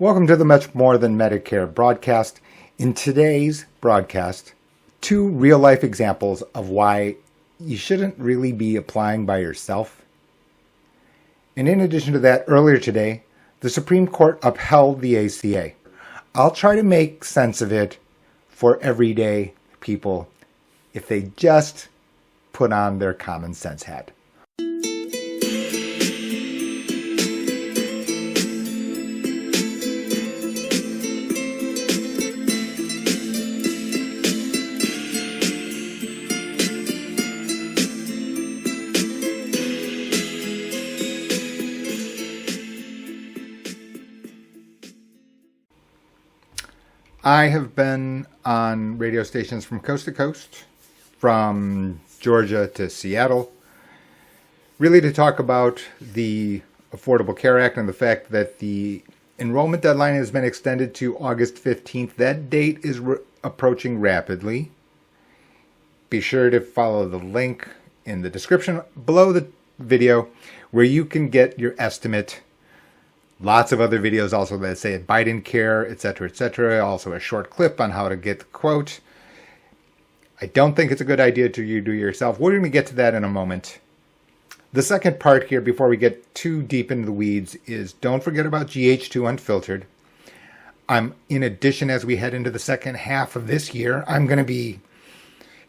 Welcome to the Much More Than Medicare broadcast. In today's broadcast, two real-life examples of why you shouldn't really be applying by yourself. And in addition to that, earlier today, the Supreme Court upheld the ACA. I'll try to make sense of it for everyday people if they just put on their common sense hat. I have been on radio stations from coast to coast, from Georgia to Seattle, really to talk about the Affordable Care Act and the fact that the enrollment deadline has been extended to August 15th. That date is approaching rapidly. Be sure to follow the link in the description below the video where you can get your estimate. Lots of other videos also that say Biden care, etc., etc. Also a short clip on how to get the quote. I don't think it's a good idea to do yourself. We're going to get to that in a moment. The second part here, before we get too deep into the weeds, is don't forget about GH2 Unfiltered. In addition, as we head into the second half of this year, I'm going to be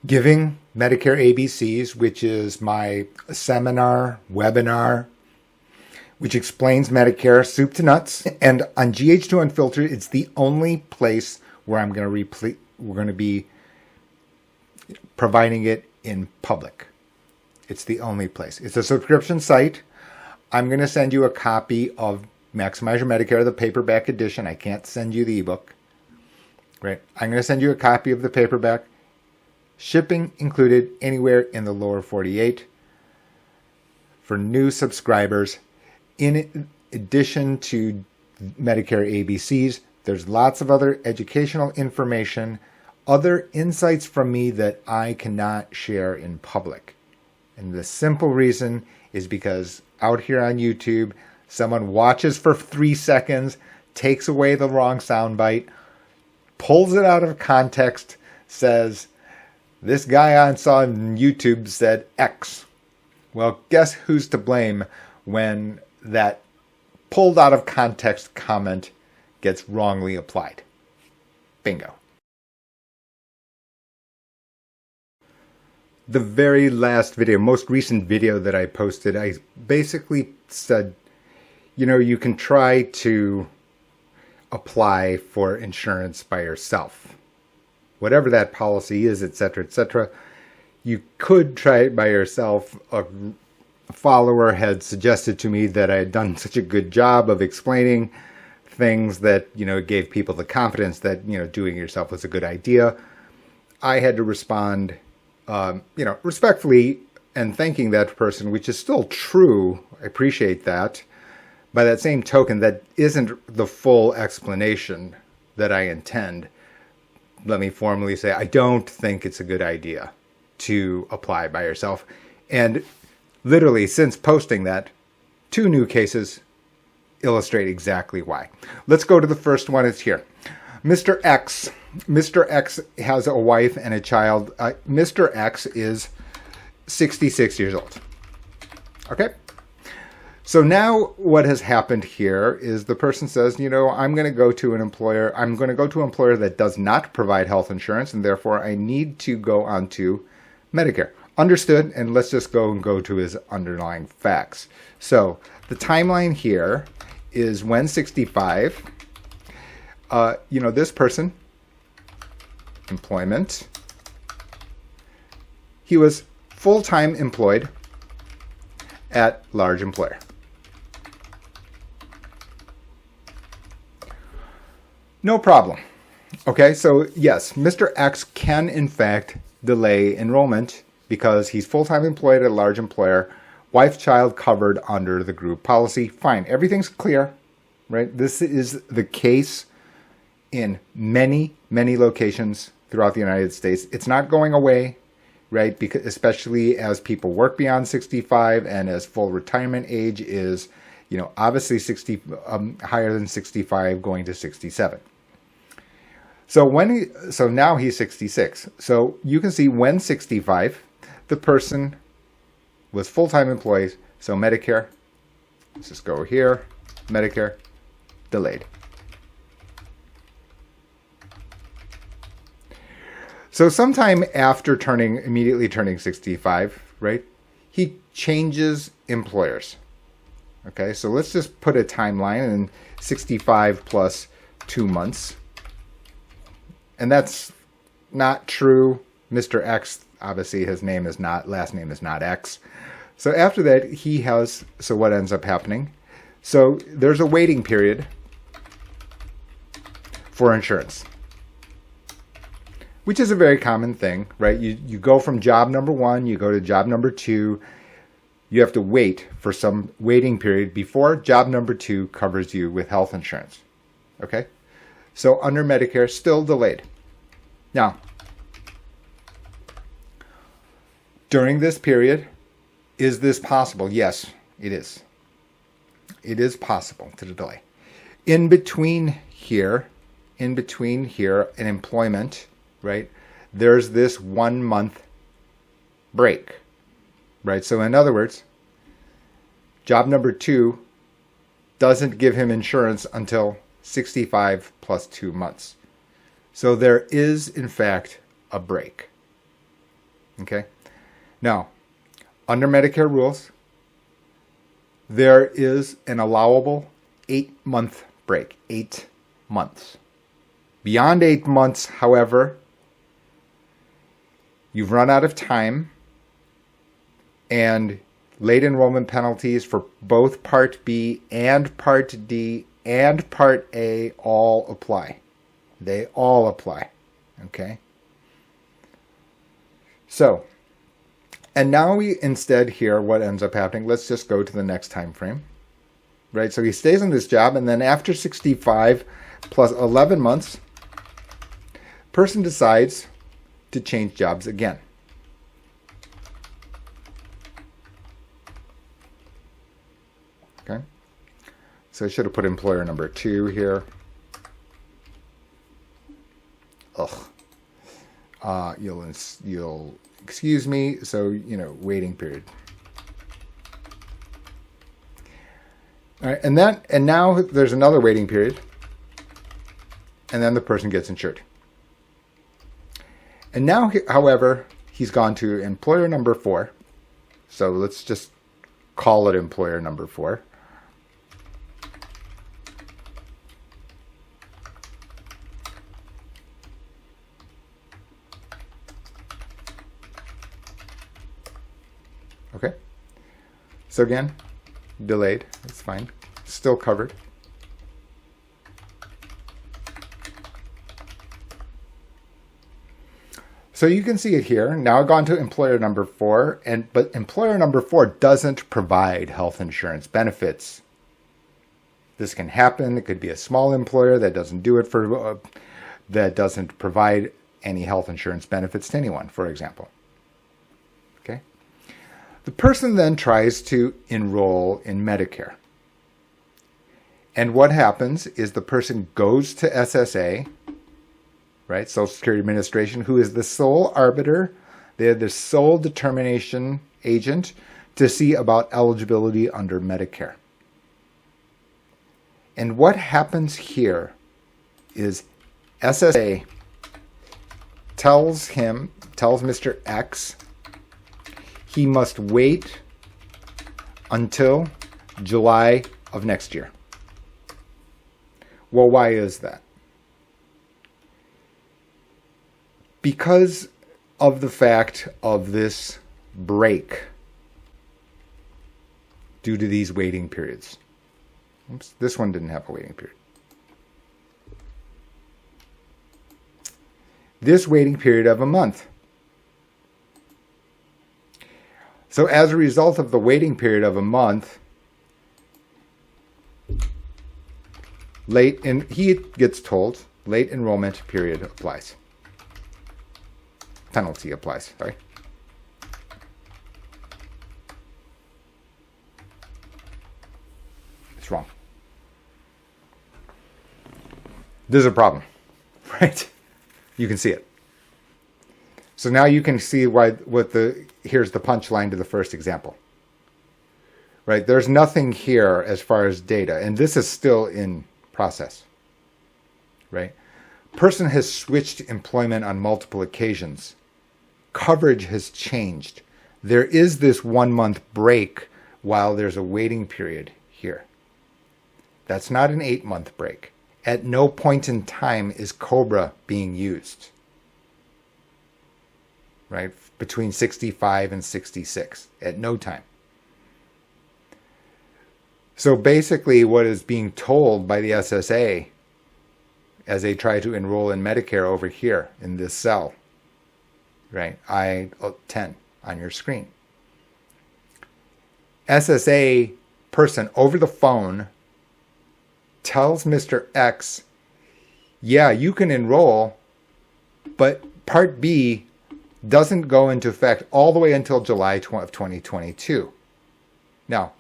giving Medicare ABCs, which is my seminar, webinar, which explains Medicare soup to nuts. And on GH2 Unfiltered, it's the only place where we're going to be providing it in public. It's the only place. It's a subscription site. I'm going to send you a copy of Maximize Your Medicare, the paperback edition. I can't send you the ebook. Right? I'm going to send you a copy of the paperback. Shipping included anywhere in the lower 48 for new subscribers. In addition to Medicare ABCs, there's lots of other educational information, other insights from me that I cannot share in public. And the simple reason is because out here on YouTube, someone watches for 3 seconds, takes away the wrong soundbite, pulls it out of context, says, this guy I saw on YouTube said X. Well, guess who's to blame when that pulled out of context comment gets wrongly applied? Bingo. The very last video, most recent video that I posted, I basically said, you can try to apply for insurance by yourself. Whatever that policy is, etc., etc. You could try it by yourself. A follower had suggested to me that I had done such a good job of explaining things that, gave people the confidence that, doing it yourself was a good idea. I had to respond, respectfully and thanking that person, which is still true. I appreciate that. By that same token, that isn't the full explanation that I intend. Let me formally say, I don't think it's a good idea to apply by yourself. And literally, since posting that, 2 new cases illustrate exactly why. Let's go to the first one. It's here. Mr. X. Mr. X has a wife and a child. Mr. X is 66 years old. Okay? So now what has happened here is the person says, I'm going to go to an employer. I'm going to go to an employer that does not provide health insurance, and therefore I need to go onto Medicare. Understood, and let's just go to his underlying facts. So the timeline here is when 65, this person, employment, he was full-time employed at large employer. No problem. Okay, so yes, Mr. X can in fact delay enrollment because he's full-time employed at a large employer, wife, child covered under the group policy. Fine, everything's clear, right? This is the case in many, many locations throughout the United States. It's not going away, right? Because especially as people work beyond 65 and as full retirement age is obviously 60 higher than 65 going to 67. So now he's 66. So you can see when 65, the person was full-time employees. So Medicare, let's just go here, Medicare, delayed. So sometime after immediately turning 65, right, he changes employers. Okay, so let's just put a timeline and 65 plus 2 months. And that's not true. Mr. X, obviously his last name is not X. So after that, so what ends up happening? So there's a waiting period for insurance, which is a very common thing, right? You go from job number 1, you go to job number 2. You have to wait for some waiting period before job number 2 covers you with health insurance. Okay? So under Medicare, still delayed. Now, during this period, is this possible? Yes, it is. It is possible to delay. In between here, in employment, right, there's this 1 month break, right? So in other words, job number 2 doesn't give him insurance until 65 plus 2 months. So there is, in fact, a break. Okay? Now, under Medicare rules, there is an allowable 8-month break. 8 months. Beyond 8 months, however, you've run out of time, and late enrollment penalties for both Part B and Part D and Part A all apply. They all apply. Okay? So, and now we instead here, what ends up happening, let's just go to the next time frame. Right? So he stays in this job, and then after 65 plus 11 months, person decides to change jobs again. Okay? So I should have put employer number 2 here. You'll excuse me. So, waiting period. All right, and now there's another waiting period, and then the person gets insured. And now, however, he's gone to employer number 4. So let's just call it employer number 4. Okay. So again, delayed. It's fine. Still covered. So you can see it here. Now I've gone to employer number 4, but employer number 4 doesn't provide health insurance benefits. This can happen. It could be a small employer that doesn't do it that doesn't provide any health insurance benefits to anyone, for example. Okay. The person then tries to enroll in Medicare. And what happens is the person goes to SSA, right, Social Security Administration, who is the sole arbiter. They are the sole determination agent to see about eligibility under Medicare. And what happens here is SSA tells Mr. X, he must wait until July of next year. Well, why is that? Because of the fact of this break due to these waiting periods. Oops, this one didn't have a waiting period. This waiting period of a month. So as a result of the waiting period of a month, he gets told late enrollment period applies. Penalty applies, sorry. It's wrong. There's a problem, right? You can see it. So now you can see here's the punchline to the first example. Right? There's nothing here as far as data, and this is still in process. Right? Person has switched employment on multiple occasions. Coverage has changed. There is this 1 month break while there's a waiting period here. That's not an 8 month break. At no point in time is COBRA being used. Right? Between 65 and 66. At no time. So basically what is being told by the SSA as they try to enroll in Medicare over here in this cell, right? I-10 on your screen. SSA person over the phone tells Mr. X, yeah, you can enroll, but Part B doesn't go into effect all the way until July of 2022. Now,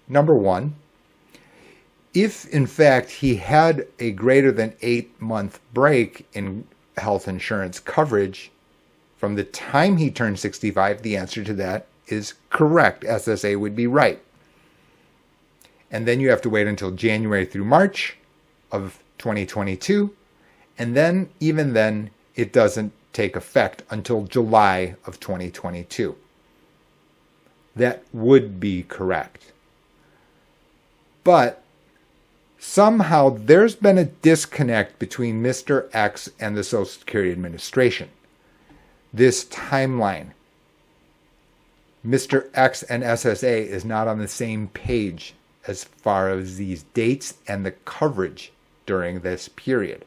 Number one, if in fact he had a greater than 8 month break in health insurance coverage from the time he turned 65, the answer to that is correct. SSA would be right. And then you have to wait until January through March of 2022. And then, even then, it doesn't take effect until July of 2022. That would be correct. But somehow there's been a disconnect between Mr. X and the Social Security Administration. This timeline. Mr. X and SSA is not on the same page as far as these dates and the coverage during this period.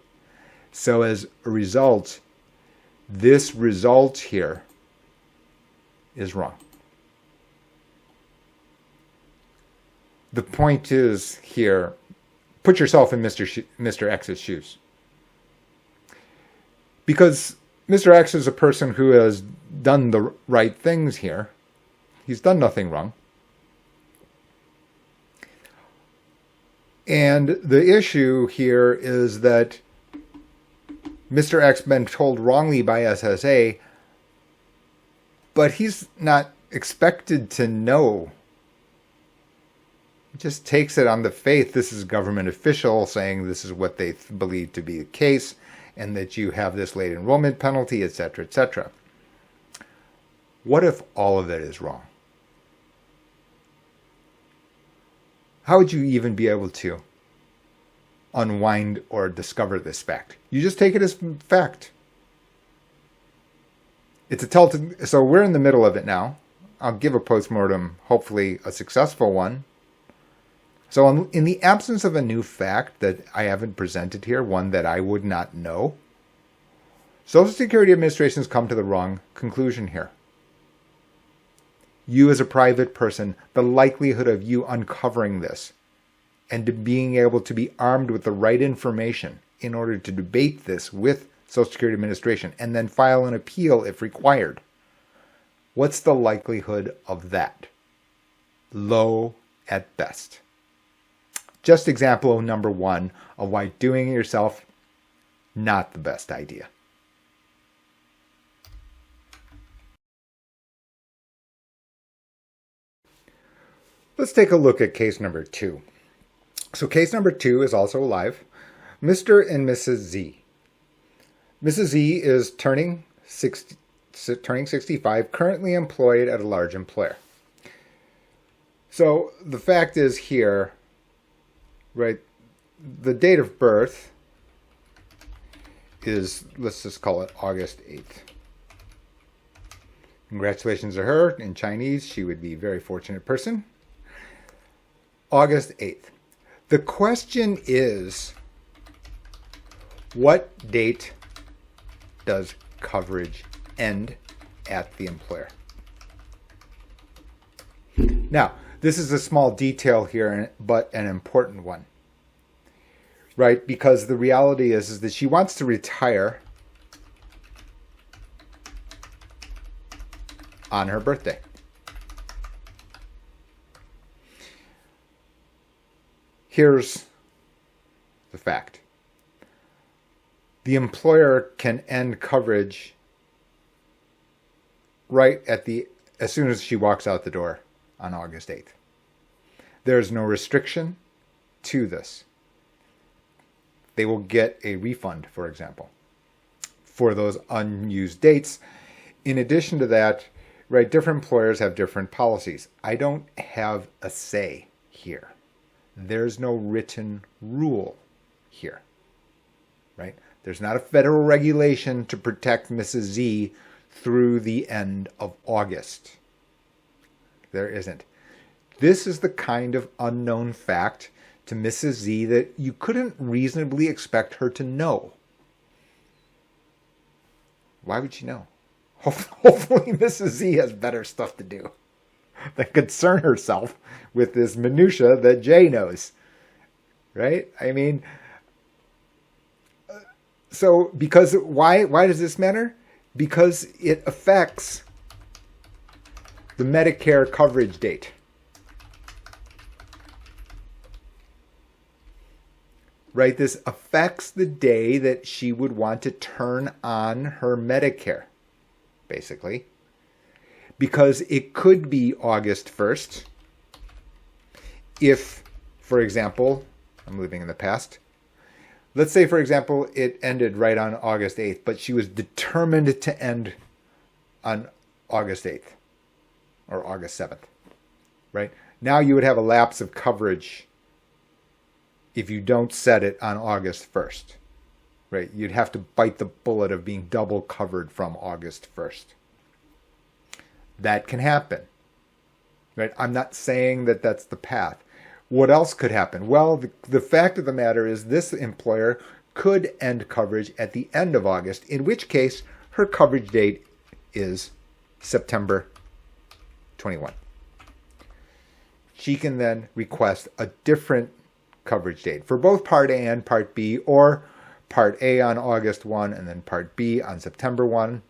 So as a result, this result here is wrong. The point is here, put yourself in Mr. X's shoes. Because Mr. X is a person who has done the right things here. He's done nothing wrong. And the issue here is that Mr. X been told wrongly by SSA, but he's not expected to know. He just takes it on the faith this is a government official saying this is what they believe to be the case and that you have this late enrollment penalty, etc., etc. What if all of it is wrong? How would you even be able to unwind or discover this fact? You just take it as fact. It's a telltale. So we're in the middle of it now. I'll give a postmortem, hopefully a successful one. So in the absence of a new fact that I haven't presented here, one that I would not know, Social Security Administration has come to the wrong conclusion here. You as a private person, the likelihood of you uncovering this and being able to be armed with the right information in order to debate this with Social Security Administration and then file an appeal if required. What's the likelihood of that? Low at best. Just example number one of why doing it yourself, not the best idea. Let's take a look at case number 2. So case number 2 is also alive. Mr. and Mrs. Z. Mrs. Z is turning 65, currently employed at a large employer. So the fact is here, right, the date of birth is, let's just call it August 8th. Congratulations to her. In Chinese, she would be a very fortunate person. August 8th. The question is, what date does coverage end at the employer? Now, this is a small detail here, but an important one, right? Because the reality is that she wants to retire on her birthday. Here's the fact. The employer can end coverage right as soon as she walks out the door on August 8th. There's no restriction to this. They will get a refund, for example, for those unused dates. In addition to that, right, different employers have different policies. I don't have a say here. There's no written rule here, right? There's not a federal regulation to protect Mrs. Z through the end of August. There isn't. This is the kind of unknown fact to Mrs. Z that you couldn't reasonably expect her to know. Why would she know? Hopefully Mrs. Z has better stuff to do than concern herself with this minutia that Jay knows. Right? I mean, so because why does this matter? Because it affects the Medicare coverage date. Right? This affects the day that she would want to turn on her Medicare, basically. Because it could be August 1st if, for example, I'm living in the past. Let's say, for example, it ended right on August 8th, but she was determined to end on August 8th or August 7th, right? Now you would have a lapse of coverage if you don't set it on August 1st, right? You'd have to bite the bullet of being double covered from August 1st. That can happen, right? I'm not saying that that's the path. What else could happen? Well, the fact of the matter is this employer could end coverage at the end of August, in which case her coverage date is September 21. She can then request a different coverage date for both Part A and Part B, or Part A on August 1 and then Part B on September 1.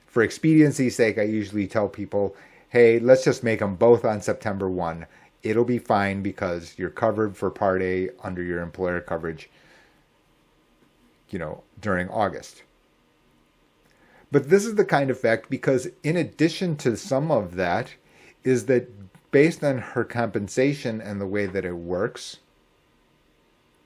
For expediency's sake, I usually tell people, hey, let's just make them both on September 1. It'll be fine because you're covered for Part A under your employer coverage, during August. But this is the kind of fact because in addition to some of that is that based on her compensation and the way that it works,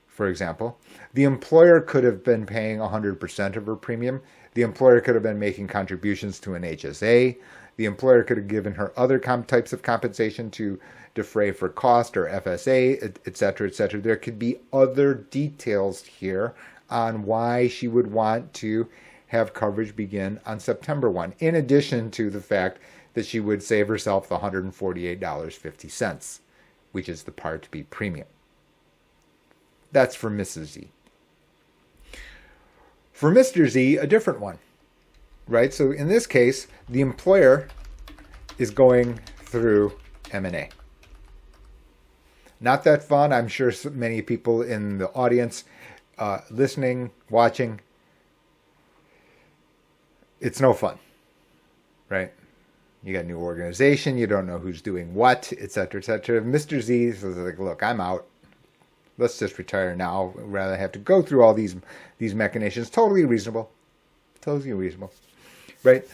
for example, the employer could have been paying 100% of her premium. The employer could have been making contributions to an HSA. The employer could have given her other types of compensation to defray for cost or FSA, et cetera, et cetera. There could be other details here on why she would want to have coverage begin on September 1, in addition to the fact that she would save herself the $148.50, which is the Part B premium. That's for Mrs. Z. For Mr. Z, a different one, right? So in this case, the employer is going through M&A. Not that fun. I'm sure many people in the audience listening, watching, it's no fun, right? You got a new organization. You don't know who's doing what, et cetera, et cetera. Mr. Z says, like, look, I'm out. Let's just retire now rather than have to go through all these machinations. Totally reasonable. Totally reasonable. Right?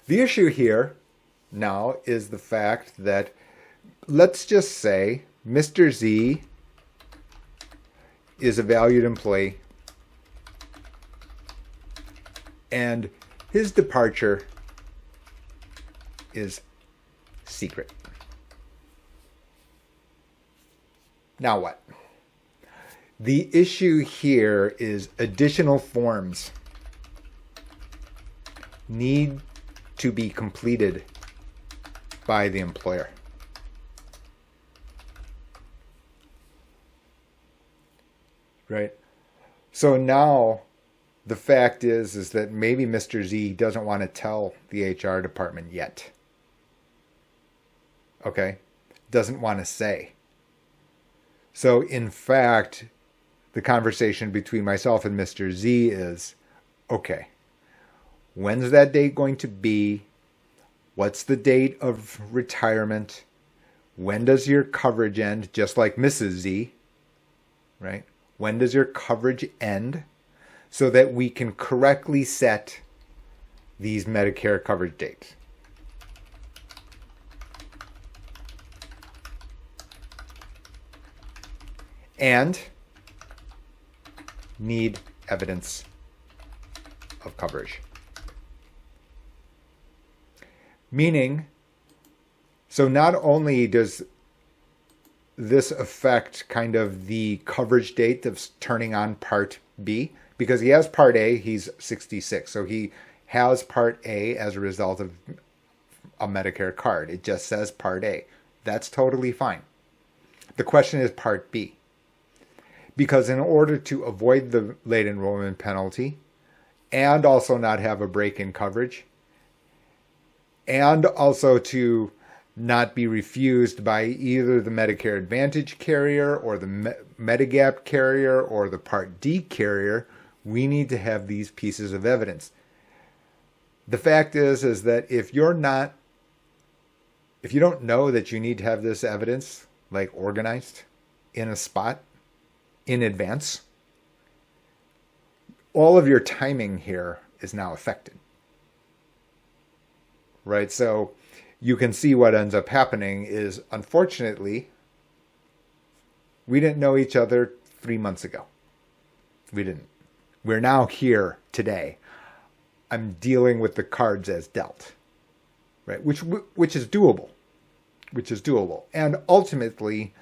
The issue here now is the fact that, let's just say Mr. Z is a valued employee and his departure is secret. Now what? The issue here is additional forms need to be completed by the employer. Right? So now the fact is that maybe Mr. Z doesn't want to tell the HR department yet. Okay? Doesn't want to say. So in fact, the conversation between myself and Mr. Z is, okay, when's that date going to be? What's the date of retirement? When does your coverage end? Just like Mrs. Z, right? When does your coverage end so that we can correctly set these Medicare coverage dates? And need evidence of coverage. Meaning, so not only does this affect kind of the coverage date of turning on Part B, because he has Part A, he's 66, so he has Part A as a result of a Medicare card. It just says Part A. That's totally fine. The question is Part B. Because in order to avoid the late enrollment penalty and also not have a break in coverage and also to not be refused by either the Medicare Advantage carrier or the Medigap carrier or the Part D carrier, we need to have these pieces of evidence. The fact is that if you don't know that you need to have this evidence like organized in a spot in advance, all of your timing here is now affected. Right? So you can see what ends up happening is, unfortunately, we didn't know each other 3 months ago. We didn't. We're now here today. I'm dealing with the cards as dealt, right? Which is doable. And ultimately,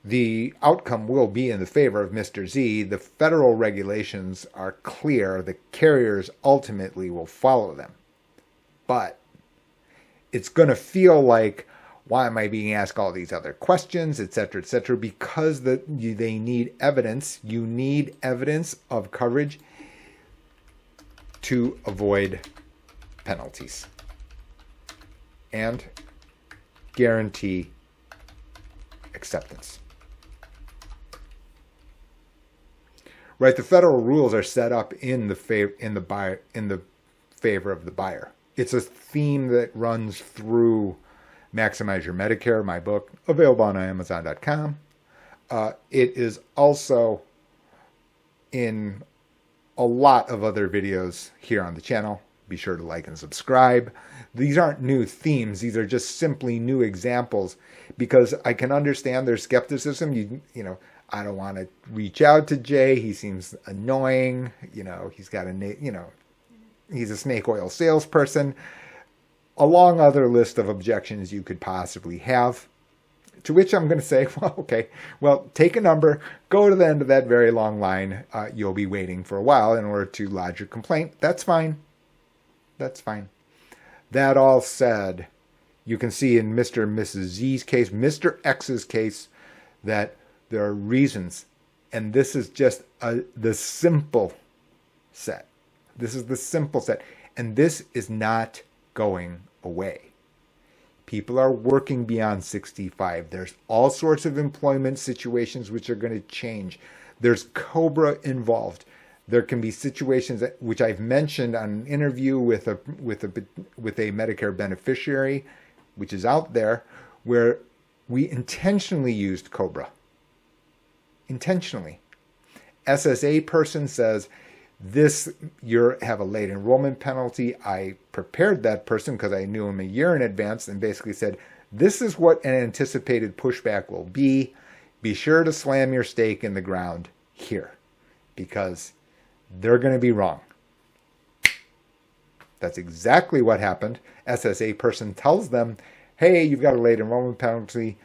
the outcome will be in the favor of Mr. Z. The federal regulations are clear. The carriers ultimately will follow them. But it's going to feel like, why am I being asked all these other questions, et cetera, because they need evidence. You need evidence of coverage to avoid penalties and guarantee acceptance. Right, the federal rules are set up in the favor of the buyer. It's a theme that runs through Maximize Your Medicare, my book, available on Amazon.com. It is also in a lot of other videos here on the channel. Be sure to like and subscribe. These aren't new themes. These are just simply new examples, because I can understand their skepticism. You know, I don't want to reach out to Jay. He seems annoying. You know, he's got he's a snake oil salesperson. A long other list of objections you could possibly have. To which I'm going to say, well, okay, well, take a number, go to the end of that very long line. You'll be waiting for a while in order to lodge your complaint. That's fine. That's fine. That all said, you can see in Mr. and Mrs. Z's case, Mr. X's case, that there are reasons. And this is just the simple set. This is the simple set. And this is not going away. People are working beyond 65. There's all sorts of employment situations which are going to change. There's COBRA involved. There can be situations which I've mentioned on an interview with a Medicare beneficiary, which is out there, where we intentionally used COBRA. Intentionally. SSA person says, you have a late enrollment penalty. I prepared that person because I knew him a year in advance and basically said, this is what an anticipated pushback will be. Be sure to slam your stake in the ground here, because they're going to be wrong. That's exactly what happened. SSA person tells them, hey, you've got a late enrollment penalty.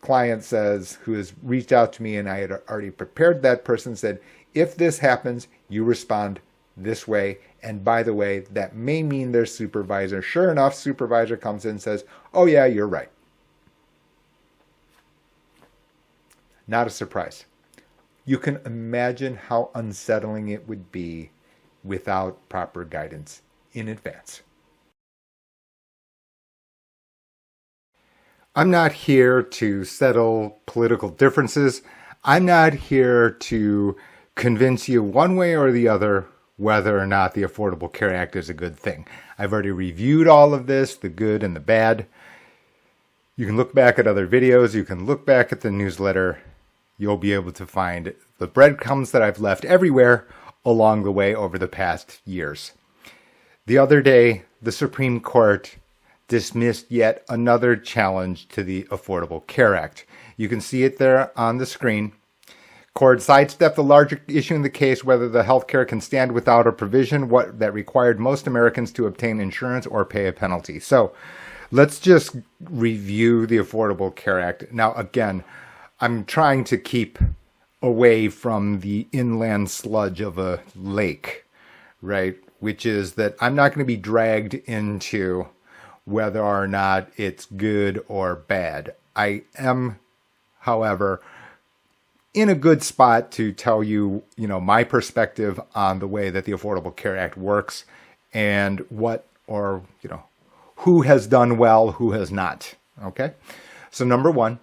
Client says, who has reached out to me, and I had already prepared that person, said, if this happens, you respond this way. And by the way, that may mean their supervisor. Sure enough, supervisor comes in and says, oh yeah, you're right. Not a surprise. You can imagine how unsettling it would be without proper guidance in advance. I'm not here to settle political differences. I'm not here to convince you one way or the other whether or not the Affordable Care Act is a good thing. I've already reviewed all of this, the good and the bad. You can look back at other videos. You can look back at the newsletter. you'll be able to find the breadcrumbs that I've left everywhere along the way over the past years. The other day, the Supreme Court dismissed yet another challenge to the Affordable Care Act. You can see it there on the screen. Court sidestepped the larger issue in the case whether the health care can stand without a provision that required most Americans to obtain insurance or pay a penalty. So let's just review the Affordable Care Act. Now, again, I'm trying to keep away from the inland sludge of a lake, right? Which is that I'm not going to be dragged into whether or not it's good or bad. I am, however, in a good spot to tell you, my perspective on the way that the Affordable Care Act works and who has done well, who has not. Okay. So number one,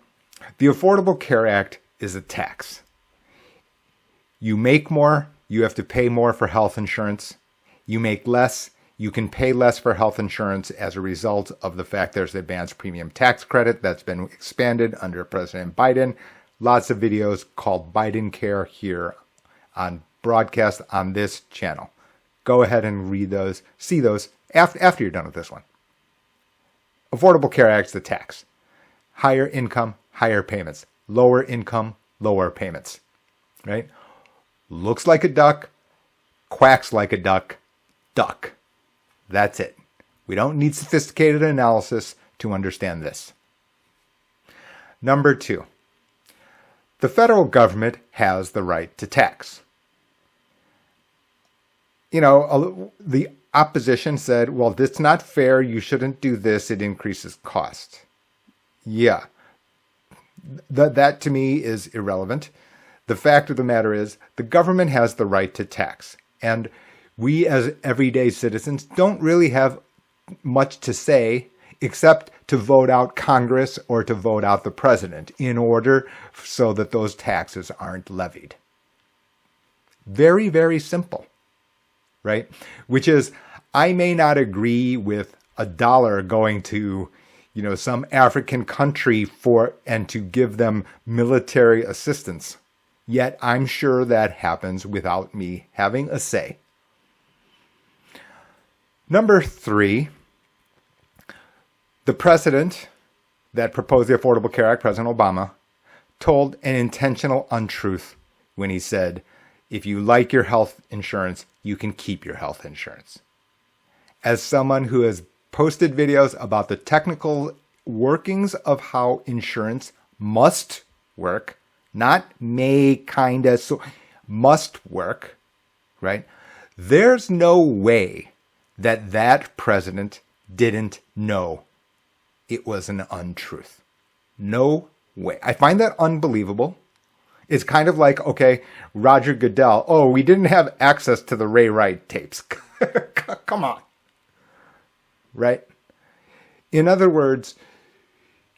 the Affordable Care Act is a tax. You make more, you have to pay more for health insurance. You make less, you can pay less for health insurance as a result of the fact there's the advanced premium tax credit that's been expanded under President Biden. Lots of videos called Biden Care here on broadcast on this channel. Go ahead and read those, see those after you're done with this one. Affordable Care Act's the tax. Higher income, higher payments. Lower income, lower payments. Right? Looks like a duck, quacks like a duck, duck. That's it. We don't need sophisticated analysis to understand this. Number two. The federal government has the right to tax. The opposition said, well, that's not fair. You shouldn't do this. It increases cost. Yeah. That to me is irrelevant. The fact of the matter is the government has the right to tax. And we as everyday citizens don't really have much to say except to vote out Congress or to vote out the president in order so that those taxes aren't levied. Very, very simple, right? Which is, I may not agree with $1 going to, some African country and to give them military assistance. Yet I'm sure that happens without me having a say. Number three, the president that proposed the Affordable Care Act, President Obama, told an intentional untruth when he said, if you like your health insurance, you can keep your health insurance. As someone who has posted videos about the technical workings of how insurance must work, not may, kinda, so must work, right? There's no way that president didn't know it was an untruth. No way. I find that unbelievable. It's kind of like, okay, Roger Goodell, we didn't have access to the Ray Wright tapes. Come on. Right? In other words,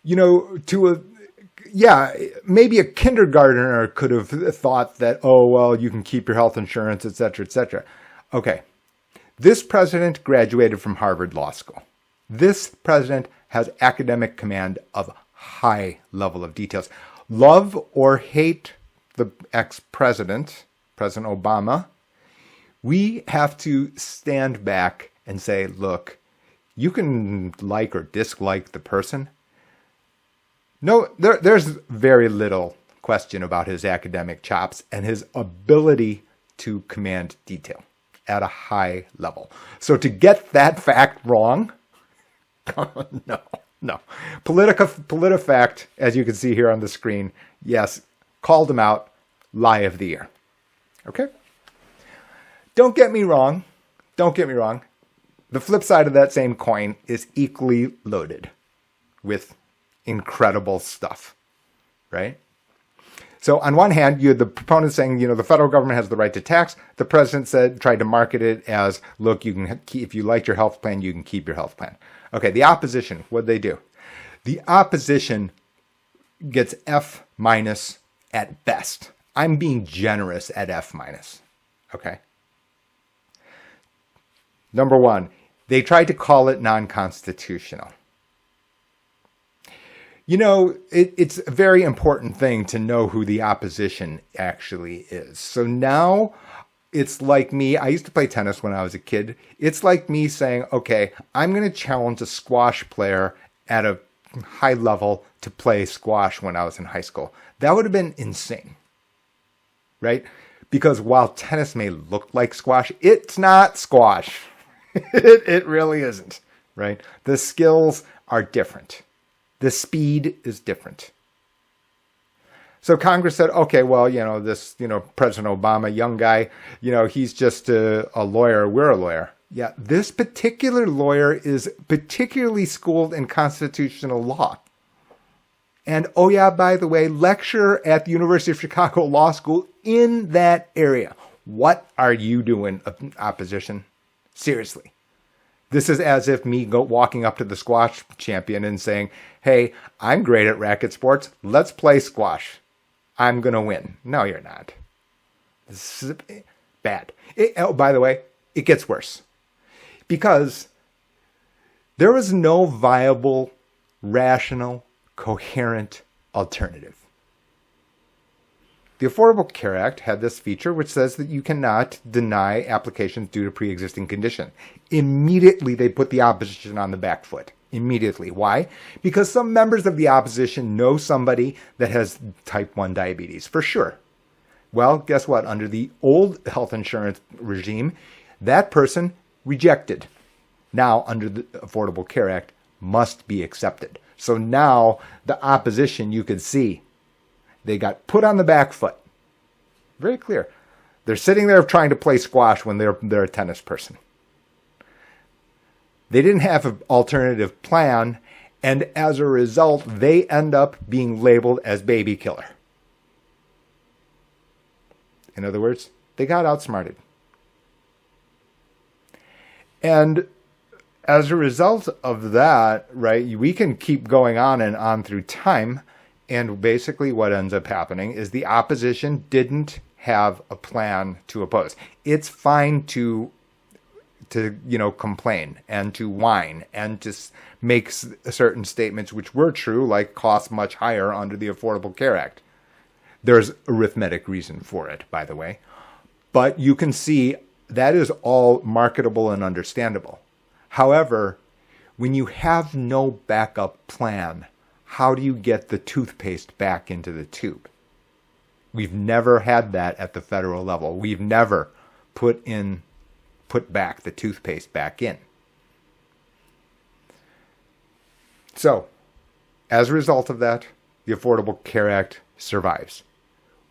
maybe a kindergartner could have thought that, you can keep your health insurance, et cetera, et cetera. Okay. This president graduated from Harvard Law School. This president has academic command of high level of details. Love or hate the ex-president, President Obama, we have to stand back and say, look, you can like or dislike the person. No, there's very little question about his academic chops and his ability to command detail at a high level. So to get that fact wrong, no. PolitiFact, as you can see here on the screen, yes, called him out, lie of the year. Okay? Don't get me wrong. The flip side of that same coin is equally loaded with incredible stuff, right? So on one hand, you had the proponents saying, the federal government has the right to tax. The president tried to market it as, look, you can if you like your health plan, you can keep your health plan. Okay, the opposition, what'd they do? The opposition gets F- at best. I'm being generous at F-. Okay? Number one, they tried to call it non-constitutional. It's a very important thing to know who the opposition actually is. So now it's like me. I used to play tennis when I was a kid. It's like me saying, okay, I'm going to challenge a squash player at a high level to play squash when I was in high school. That would have been insane, right? Because while tennis may look like squash, it's not squash. It really isn't, right? The skills are different. The speed is different. So Congress said, okay, well, this, President Obama, young guy, he's just a lawyer. We're a lawyer. Yeah, this particular lawyer is particularly schooled in constitutional law. And, oh yeah, by the way, lecturer at the University of Chicago Law School in that area. What are you doing, opposition? Seriously. This is as if me walking up to the squash champion and saying, hey, I'm great at racket sports. Let's play squash. I'm going to win. No, you're not. This is bad. By the way, it gets worse. Because there was no viable, rational, coherent alternative. The Affordable Care Act had this feature which says that you cannot deny applications due to pre-existing condition. Immediately, they put the opposition on the back foot. Immediately. Why? Because some members of the opposition know somebody that has type 1 diabetes, for sure. Well, guess what? Under the old health insurance regime, that person rejected. Now, under the Affordable Care Act, must be accepted. So now, the opposition, you could see, they got put on the back foot. Very clear. They're sitting there trying to play squash when they're a tennis person. They didn't have an alternative plan, and as a result, they end up being labeled as baby killer. In other words, they got outsmarted. And as a result of that, right, we can keep going on and on through time. And basically what ends up happening is the opposition didn't have a plan to oppose. It's fine to complain and to whine and to make certain statements which were true, like costs much higher under the Affordable Care Act. There's arithmetic reason for it, by the way. But you can see that is all marketable and understandable. However, when you have no backup plan, how do you get the toothpaste back into the tube? We've never had that at the federal level. We've never put back the toothpaste back in. So, as a result of that, the Affordable Care Act survives.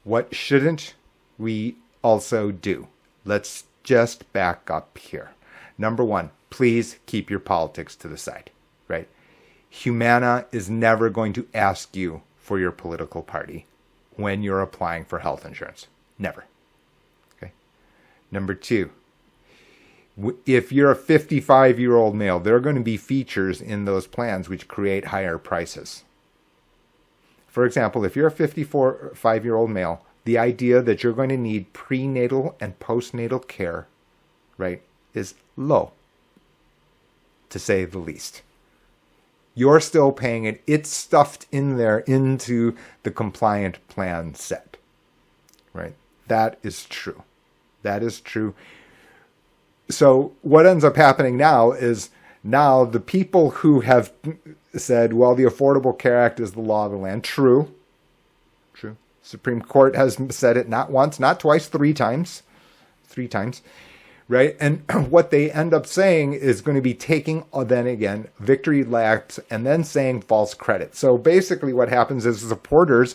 What shouldn't we also do? Let's just back up here. Number one, please keep your politics to the side, right? Humana is never going to ask you for your political party when you're applying for health insurance. Never. Okay. Number two, if you're a 55-year-old male, there are going to be features in those plans which create higher prices. For example, if you're a 55-year-old male, the idea that you're going to need prenatal and postnatal care, right, is low, to say the least. You're still paying it. It's stuffed in there into the compliant plan set, right? That is true. That is true. So what ends up happening now is the people who have said, well, the Affordable Care Act is the law of the land. True. Supreme Court has said it not once, not twice, three times, right? And what they end up saying is going to be taking, then again, victory laps and then saying false credit. So basically what happens is supporters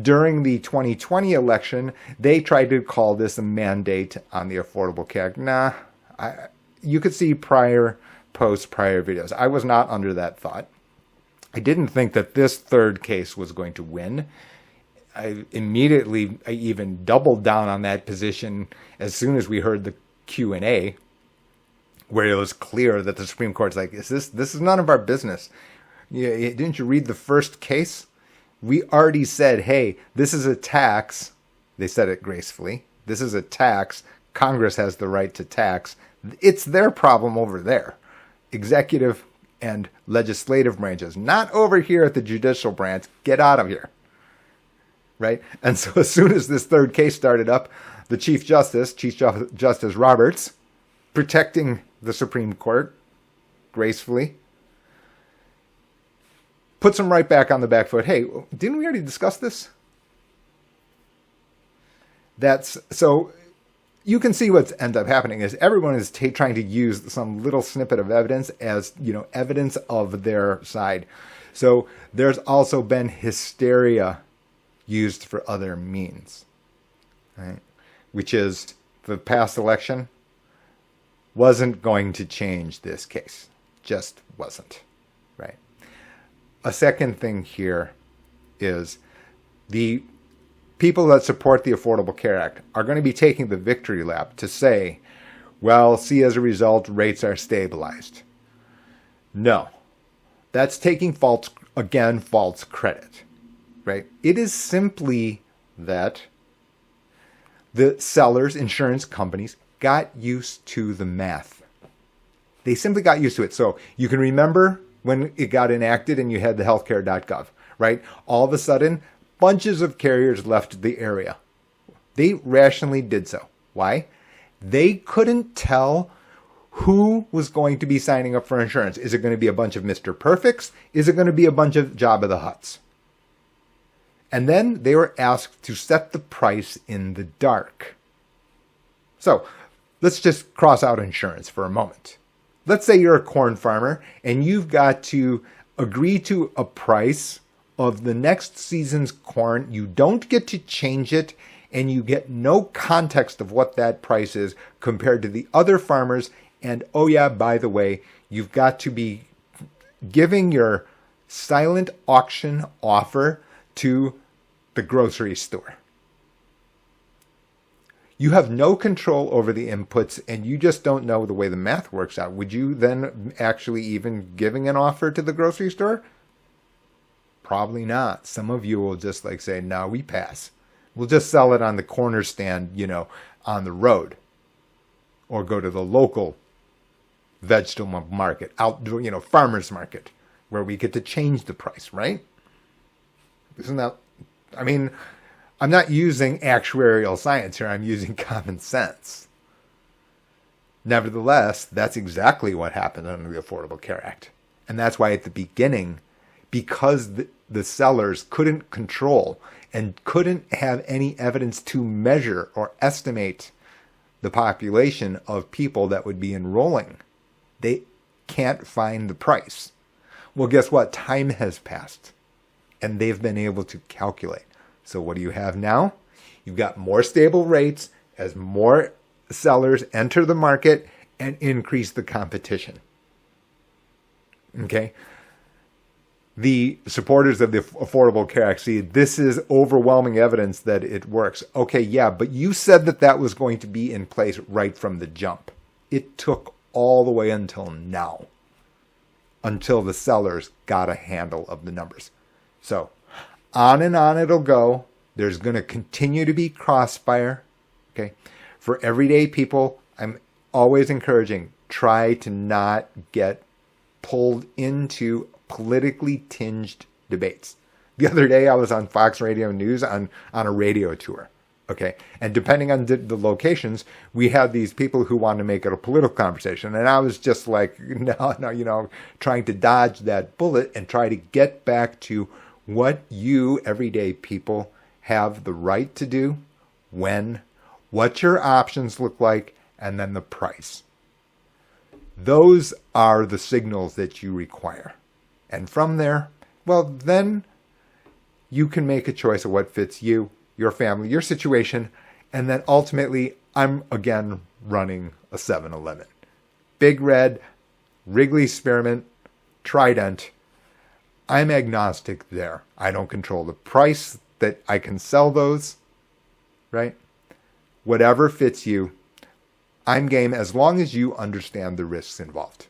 during the 2020 election, they tried to call this a mandate on the Affordable Care Act. You could see prior videos. I was not under that thought. I didn't think that this third case was going to win. I even doubled down on that position as soon as we heard the Q&A, where it was clear that the Supreme Court's like, this is none of our business. Didn't you read the first case? We already said, hey, this is a tax. They said it gracefully. This is a tax. Congress has the right to tax. It's their problem over there. Executive and legislative branches, not over here at the judicial branch. Get out of here. Right? And so as soon as this third case started up, the Chief Justice Roberts, protecting the Supreme Court gracefully, puts him right back on the back foot. Hey, didn't we already discuss this? So you can see what's end up happening is everyone is trying to use some little snippet of evidence as, evidence of their side. So there's also been hysteria used for other means, right? Which is the past election wasn't going to change this case. Just wasn't, right? A second thing here is the people that support the Affordable Care Act are going to be taking the victory lap to say, well, see, as a result, rates are stabilized. No, that's taking false credit, right? It is simply that the sellers, insurance companies, got used to the math. They simply got used to it. So you can remember when it got enacted and you had the healthcare.gov, right? All of a sudden, bunches of carriers left the area. They rationally did so. Why? They couldn't tell who was going to be signing up for insurance. Is it going to be a bunch of Mr. Perfects? Is it going to be a bunch of Jabba the Hutts? And then they were asked to set the price in the dark. So let's just cross out insurance for a moment. Let's say you're a corn farmer and you've got to agree to a price of the next season's corn. You don't get to change it, and you get no context of what that price is compared to the other farmers. And oh yeah, by the way, you've got to be giving your silent auction offer to the grocery store. You have no control over the inputs, and you just don't know the way the math works out. Would you then actually even giving an offer to the grocery store? Probably not. Some of you will just say, no, we pass. We'll just sell it on the corner stand, on the road. Or go to the local vegetable market, farmer's market, where we get to change the price, right? Isn't that, I'm not using actuarial science here. I'm using common sense. Nevertheless, that's exactly what happened under the Affordable Care Act. And that's why at the beginning, because the sellers couldn't control and couldn't have any evidence to measure or estimate the population of people that would be enrolling, they can't find the price. Well, guess what? Time has passed, and they've been able to calculate. So what do you have now? You've got more stable rates as more sellers enter the market and increase the competition. Okay? The supporters of the Affordable Care Act see this is overwhelming evidence that it works. Okay, yeah, but you said that was going to be in place right from the jump. It took all the way until now, until the sellers got a handle of the numbers. So on and on it'll go. There's going to continue to be crossfire. Okay. For everyday people, I'm always encouraging, try to not get pulled into politically tinged debates. The other day I was on Fox Radio News on a radio tour. Okay. And depending on the locations, we had these people who wanted to make it a political conversation. And I was just no, trying to dodge that bullet and try to get back to what you, everyday people, have the right to do, when, what your options look like, and then the price. Those are the signals that you require. And from there, well, then you can make a choice of what fits you, your family, your situation, and then ultimately, I'm again running a 7-Eleven. Big Red, Wrigley Spearmint, Trident. I'm agnostic there. I don't control the price that I can sell those, right? Whatever fits you, I'm game as long as you understand the risks involved.